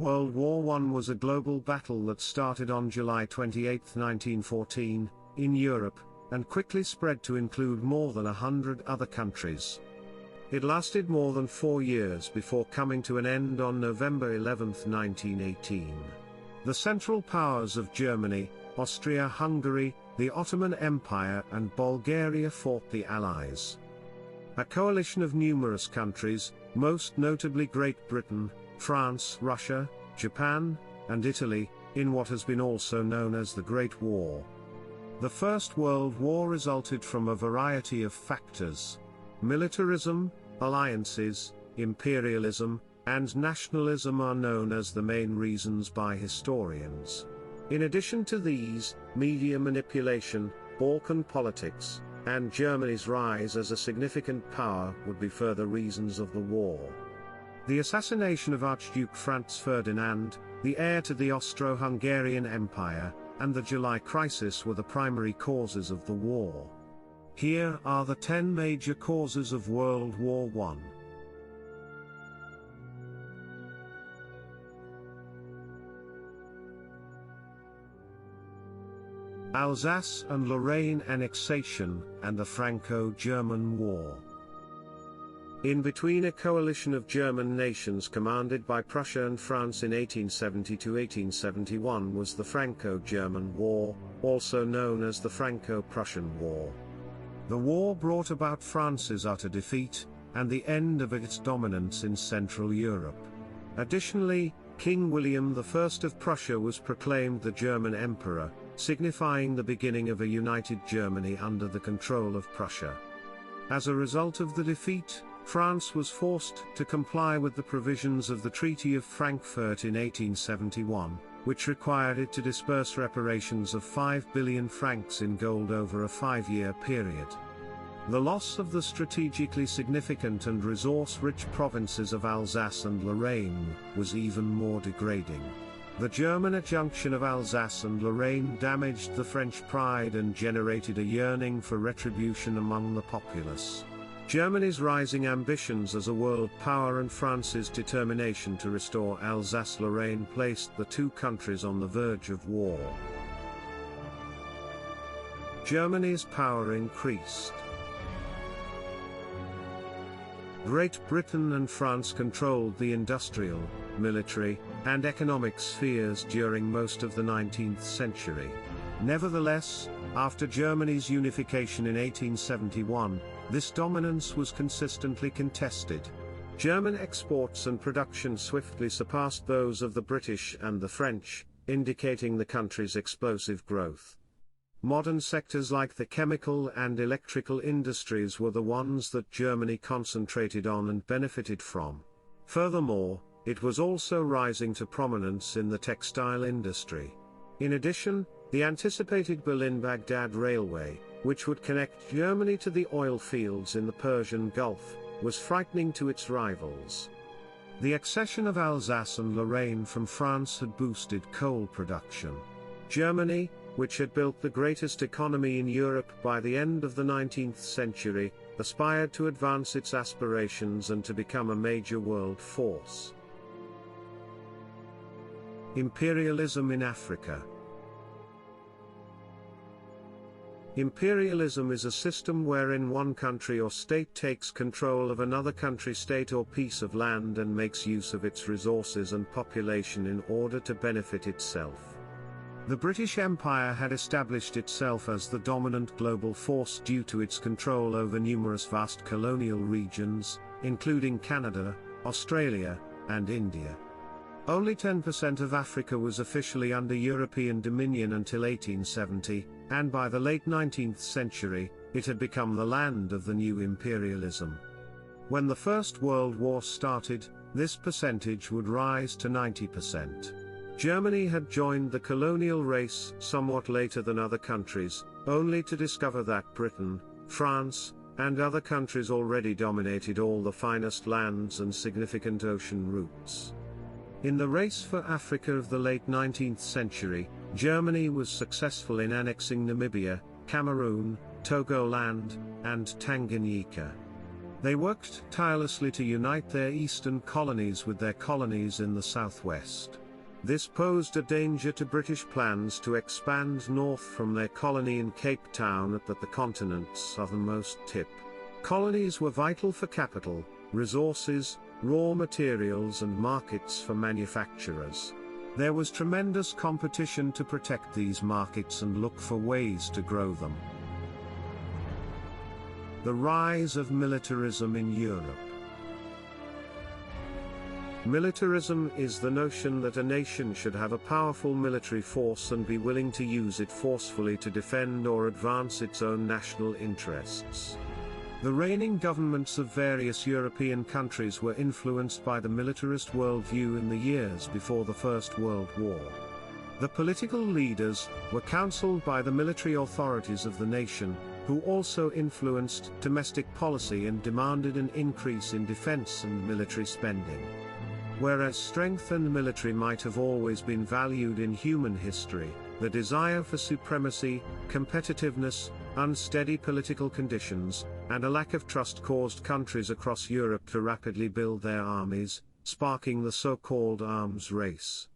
World War I was a global battle that started on July 28, 1914, in Europe, and quickly spread to include more than 100 other countries. It lasted more than 4 years before coming to an end on November 11, 1918. The Central Powers of Germany, Austria-Hungary, the Ottoman Empire and Bulgaria fought the Allies. A coalition of numerous countries, most notably Great Britain, France, Russia, Japan, and Italy, in what has been also known as the Great War. The First World War resulted from a variety of factors. Militarism, alliances, imperialism, and nationalism are known as the main reasons by historians. In addition to these, media manipulation, Balkan politics, and Germany's rise as a significant power would be further reasons of the war. The assassination of Archduke Franz Ferdinand, the heir to the Austro-Hungarian Empire, and the July Crisis were the primary causes of the war. Here are the 10 major causes of World War I. Alsace and Lorraine annexation, and the Franco-German War. In between a coalition of German nations commanded by Prussia and France in 1870–1871 was the Franco-German War, also known as the Franco-Prussian War. The war brought about France's utter defeat, and the end of its dominance in Central Europe. Additionally, King William I of Prussia was proclaimed the German Emperor, signifying the beginning of a united Germany under the control of Prussia. As a result of the defeat, France was forced to comply with the provisions of the Treaty of Frankfurt in 1871, which required it to disburse reparations of 5 billion francs in gold over a 5-year period. The loss of the strategically significant and resource-rich provinces of Alsace and Lorraine was even more degrading. The German adjunction of Alsace and Lorraine damaged the French pride and generated a yearning for retribution among the populace. Germany's rising ambitions as a world power and France's determination to restore Alsace-Lorraine placed the two countries on the verge of war. Germany's power increased. Great Britain and France controlled the industrial, military, and economic spheres during most of the 19th century. Nevertheless, after Germany's unification in 1871, this dominance was consistently contested. German exports and production swiftly surpassed those of the British and the French, indicating the country's explosive growth. Modern sectors like the chemical and electrical industries were the ones that Germany concentrated on and benefited from. Furthermore, it was also rising to prominence in the textile industry. In addition, the anticipated Berlin-Baghdad Railway, which would connect Germany to the oil fields in the Persian Gulf, was frightening to its rivals. The accession of Alsace and Lorraine from France had boosted coal production. Germany, which had built the greatest economy in Europe by the end of the 19th century, aspired to advance its aspirations and to become a major world force. Imperialism in Africa. Imperialism is a system wherein one country or state takes control of another country, state or piece of land and makes use of its resources and population in order to benefit itself. The British Empire had established itself as the dominant global force due to its control over numerous vast colonial regions, including Canada, Australia, and India. Only 10% of Africa was officially under European dominion until 1870, and by the late 19th century, it had become the land of the new imperialism. When the First World War started, this percentage would rise to 90%. Germany had joined the colonial race somewhat later than other countries, only to discover that Britain, France, and other countries already dominated all the finest lands and significant ocean routes. In the race for Africa of the late 19th century, Germany was successful in annexing Namibia, Cameroon, Togoland, and Tanganyika. They worked tirelessly to unite their eastern colonies with their colonies in the southwest. This posed a danger to British plans to expand north from their colony in Cape Town at the continent's southernmost tip. Colonies were vital for capital, resources, raw materials and markets for manufacturers. There was tremendous competition to protect these markets and look for ways to grow them. The rise of militarism in Europe. Militarism is the notion that a nation should have a powerful military force and be willing to use it forcefully to defend or advance its own national interests. The reigning governments of various European countries were influenced by the militarist worldview in the years before the First World War. The political leaders were counseled by the military authorities of the nation, who also influenced domestic policy and demanded an increase in defense and military spending. Whereas strength and military might have always been valued in human history, the desire for supremacy, competitiveness, unsteady political conditions, and a lack of trust caused countries across Europe to rapidly build their armies, sparking the so-called arms race.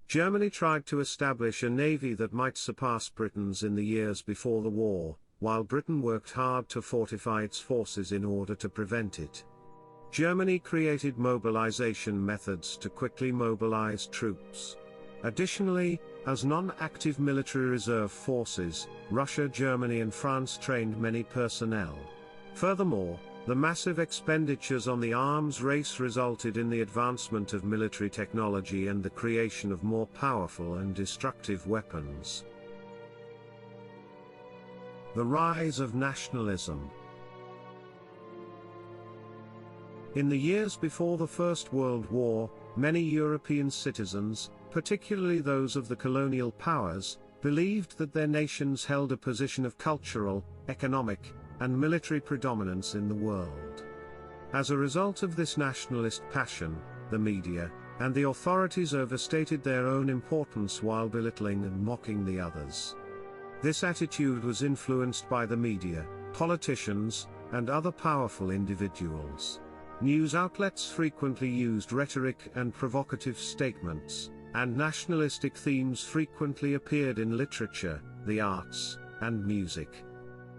Germany tried to establish a navy that might surpass Britain's in the years before the war, while Britain worked hard to fortify its forces in order to prevent it. Germany created mobilization methods to quickly mobilize troops. Additionally, as non-active military reserve forces, Russia, Germany and France trained many personnel. Furthermore, the massive expenditures on the arms race resulted in the advancement of military technology and the creation of more powerful and destructive weapons. The rise of nationalism. In the years before the First World War, many European citizens, particularly those of the colonial powers, believed that their nations held a position of cultural, economic, and military predominance in the world. As a result of this nationalist passion, the media and the authorities overstated their own importance while belittling and mocking the others. This attitude was influenced by the media, politicians, and other powerful individuals. News outlets frequently used rhetoric and provocative statements, and nationalistic themes frequently appeared in literature, the arts, and music.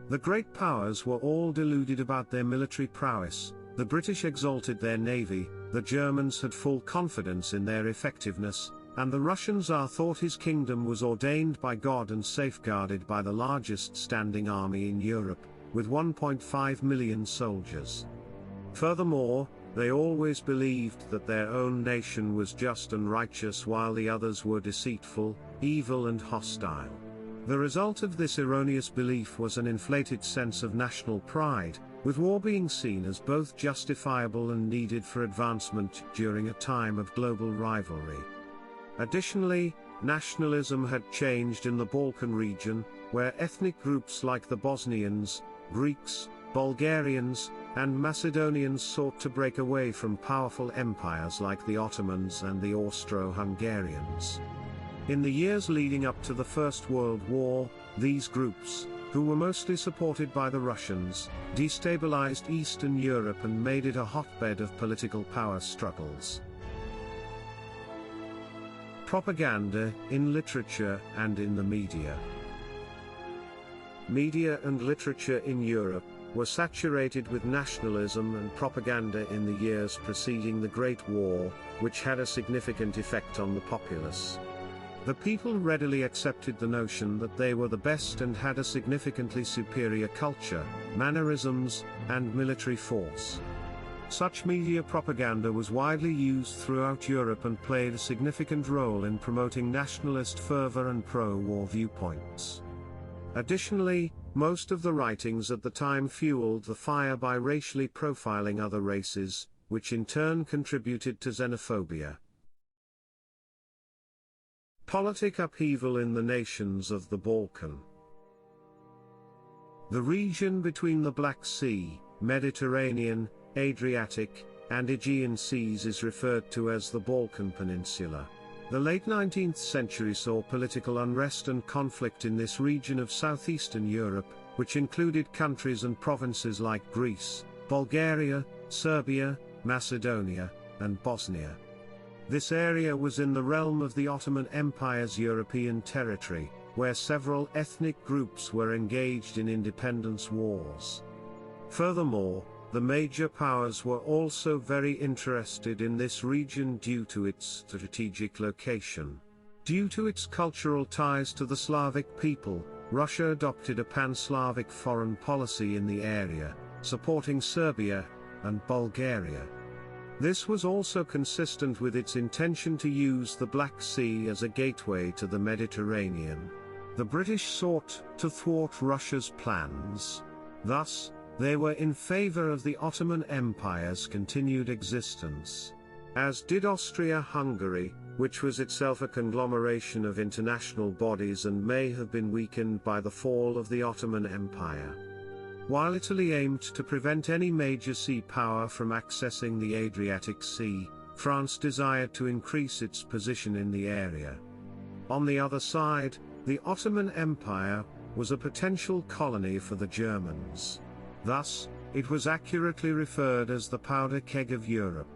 The great powers were all deluded about their military prowess. The British exalted their navy, the Germans had full confidence in their effectiveness, and the Russian Tsar thought his kingdom was ordained by God and safeguarded by the largest standing army in Europe, with 1.5 million soldiers. Furthermore, they always believed that their own nation was just and righteous while the others were deceitful, evil and hostile. The result of this erroneous belief was an inflated sense of national pride, with war being seen as both justifiable and needed for advancement during a time of global rivalry. Additionally, nationalism had changed in the Balkan region, where ethnic groups like the Bosnians, Greeks, Bulgarians, and Macedonians sought to break away from powerful empires like the Ottomans and the Austro-Hungarians. In the years leading up to the First World War, these groups, who were mostly supported by the Russians, destabilized Eastern Europe and made it a hotbed of political power struggles. Propaganda, in literature and in the media. Media and literature in Europe were saturated with nationalism and propaganda in the years preceding the Great War, which had a significant effect on the populace. The people readily accepted the notion that they were the best and had a significantly superior culture, mannerisms, and military force. Such media propaganda was widely used throughout Europe and played a significant role in promoting nationalist fervor and pro-war viewpoints. Additionally, most of the writings at the time fueled the fire by racially profiling other races, which in turn contributed to xenophobia. Politic upheaval in the nations of the Balkan. The region between the Black Sea, Mediterranean, Adriatic, and Aegean seas is referred to as the Balkan Peninsula. The late 19th century saw political unrest and conflict in this region of southeastern Europe, which included countries and provinces like Greece, Bulgaria, Serbia, Macedonia, and Bosnia. This area was in the realm of the Ottoman Empire's European territory, where several ethnic groups were engaged in independence wars. Furthermore, the major powers were also very interested in this region due to its strategic location. Due to its cultural ties to the Slavic people, Russia adopted a pan-Slavic foreign policy in the area, supporting Serbia and Bulgaria. This was also consistent with its intention to use the Black Sea as a gateway to the Mediterranean. The British sought to thwart Russia's plans. Thus, they were in favor of the Ottoman Empire's continued existence. As did Austria-Hungary, which was itself a conglomeration of international bodies and may have been weakened by the fall of the Ottoman Empire. While Italy aimed to prevent any major sea power from accessing the Adriatic Sea, France desired to increase its position in the area. On the other side, the Ottoman Empire was a potential colony for the Germans. Thus, it was accurately referred as the powder keg of Europe.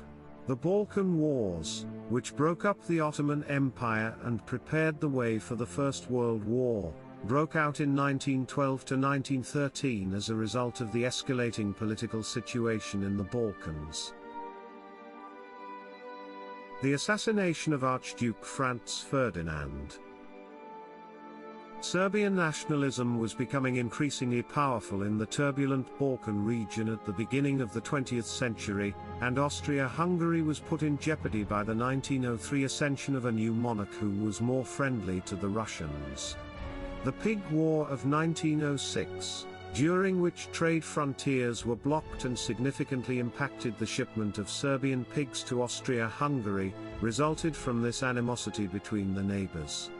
The Balkan Wars, which broke up the Ottoman Empire and prepared the way for the First World War, broke out in 1912 to 1913 as a result of the escalating political situation in the Balkans. The assassination of Archduke Franz Ferdinand. Serbian nationalism was becoming increasingly powerful in the turbulent Balkan region at the beginning of the 20th century, and Austria-Hungary was put in jeopardy by the 1903 ascension of a new monarch who was more friendly to the Russians. The Pig War of 1906, during which trade frontiers were blocked and significantly impacted the shipment of Serbian pigs to Austria-Hungary, resulted from this animosity between the neighbors.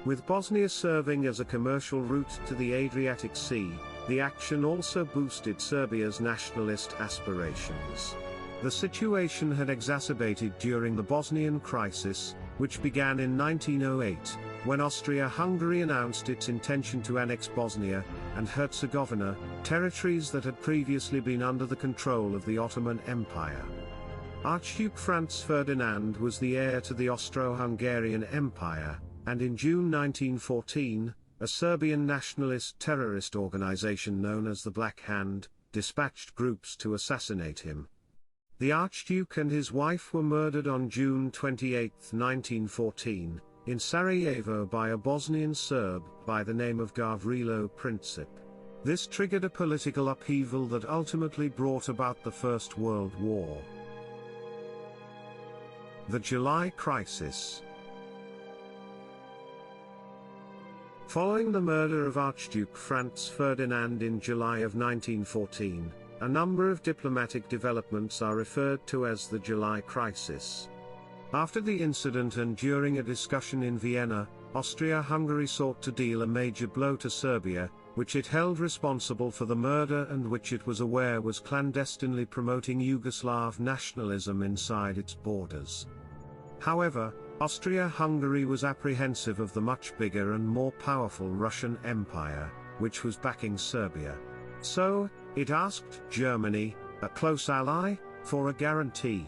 With Bosnia serving as a commercial route to the Adriatic Sea, the action also boosted Serbia's nationalist aspirations. The situation had exacerbated during the Bosnian crisis, which began in 1908, when Austria-Hungary announced its intention to annex Bosnia and Herzegovina, territories that had previously been under the control of the Ottoman Empire. Archduke Franz Ferdinand was the heir to the Austro-Hungarian Empire, and in June 1914, a Serbian nationalist terrorist organization known as the Black Hand dispatched groups to assassinate him. The Archduke and his wife were murdered on June 28, 1914, in Sarajevo by a Bosnian Serb by the name of Gavrilo Princip. This triggered a political upheaval that ultimately brought about the First World War. The July Crisis. Following the murder of Archduke Franz Ferdinand in July of 1914, a number of diplomatic developments are referred to as the July Crisis. After the incident and during a discussion in Vienna, Austria-Hungary sought to deal a major blow to Serbia, which it held responsible for the murder and which it was aware was clandestinely promoting Yugoslav nationalism inside its borders. However, Austria-Hungary was apprehensive of the much bigger and more powerful Russian Empire, which was backing Serbia. So, it asked Germany, a close ally, for a guarantee.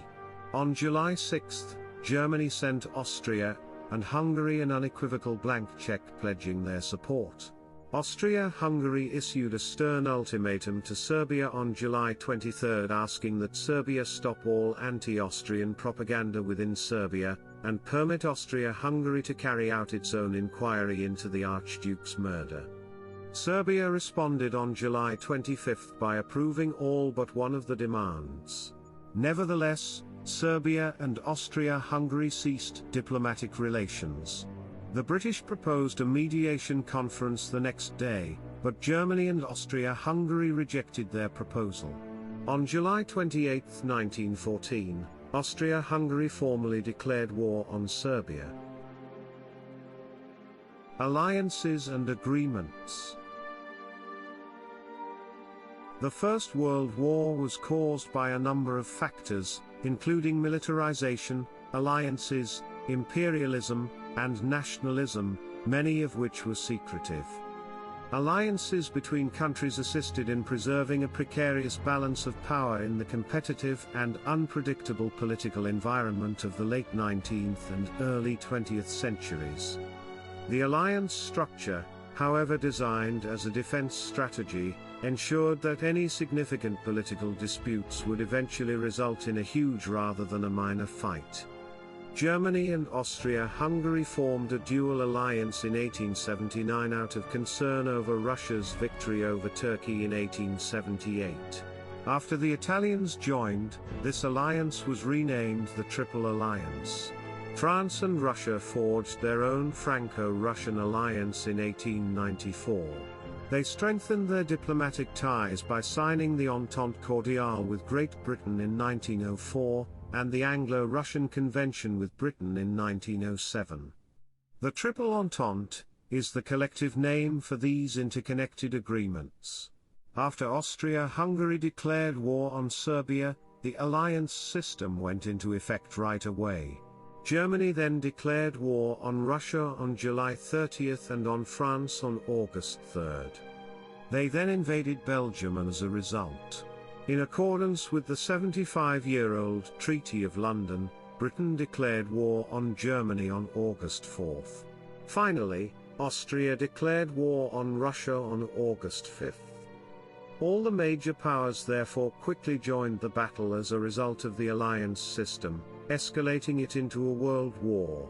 On July 6, Germany sent Austria and Hungary an unequivocal blank check pledging their support. Austria-Hungary issued a stern ultimatum to Serbia on July 23 asking that Serbia stop all anti-Austrian propaganda within Serbia, and permit Austria-Hungary to carry out its own inquiry into the Archduke's murder. Serbia responded on July 25 by approving all but one of the demands. Nevertheless, Serbia and Austria-Hungary ceased diplomatic relations. The British proposed a mediation conference the next day, but Germany and Austria-Hungary rejected their proposal. On July 28, 1914, Austria-Hungary formally declared war on Serbia. Alliances and agreements. The First World War was caused by a number of factors, including militarization, alliances, imperialism, and nationalism, many of which were secretive. Alliances between countries assisted in preserving a precarious balance of power in the competitive and unpredictable political environment of the late 19th and early 20th centuries. The alliance structure, however designed as a defense strategy, ensured that any significant political disputes would eventually result in a huge rather than a minor fight. Germany and Austria-Hungary formed a dual alliance in 1879 out of concern over Russia's victory over Turkey in 1878. After the Italians joined, this alliance was renamed the Triple Alliance. France and Russia forged their own Franco-Russian alliance in 1894. They strengthened their diplomatic ties by signing the Entente Cordiale with Great Britain in 1904, and the Anglo-Russian Convention with Britain in 1907. The Triple Entente is the collective name for these interconnected agreements. After Austria-Hungary declared war on Serbia, the alliance system went into effect right away. Germany then declared war on Russia on July 30th and on France on August 3rd. They then invaded Belgium, and as a result, in accordance with the 75-year-old Treaty of London, Britain declared war on Germany on August 4th. Finally, Austria declared war on Russia on August 5th. All the major powers therefore quickly joined the battle as a result of the alliance system, escalating it into a world war.